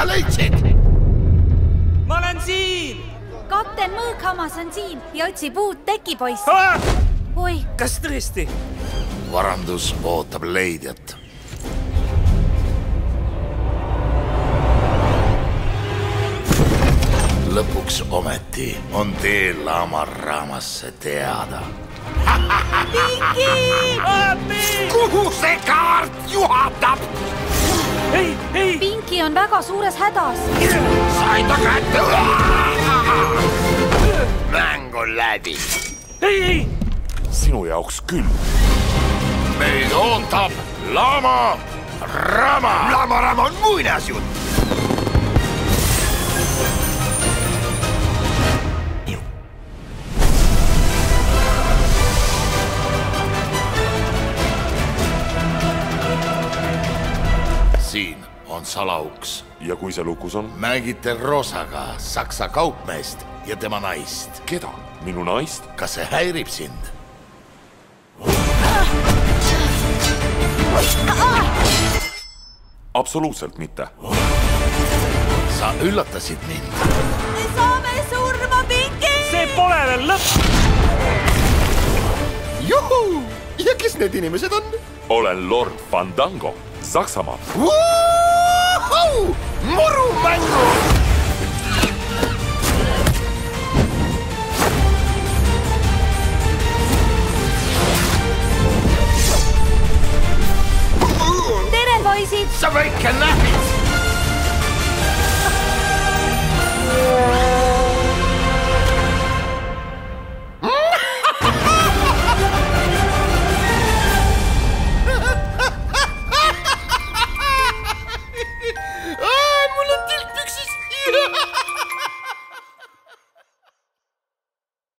sa leidsid? Ma olen siin! Kapten Mõõkhammas on siin ja otsib uut tekipoissi. Oi. Kas tõesti? Varandus ootab leidjat. Lõpuks ometi on tee Laamaraamasse teada. Pinki! Kuhu see kaart juhatab? Ei! Pinki on väga suures hädas. Sain ta kätte! Mäng on läbi. Ei! Sinu jaoks küll. Meid ootab Laamaraama. Laamaraama on muinasjutt. Siin on salauks. Ja kui see lukus on? Mängite Rosaga, Saksa kaupmeest ja tema naist. Keda? Minu naist? Kas see häirib sind? Absoluutselt mitte. Sa üllatasid mind. Me saame surma, Pinki! See pole veel lõpp! Juhu! Ja kes need inimesed on? Olen Lord Fandango, Saksamaa. Murumängu!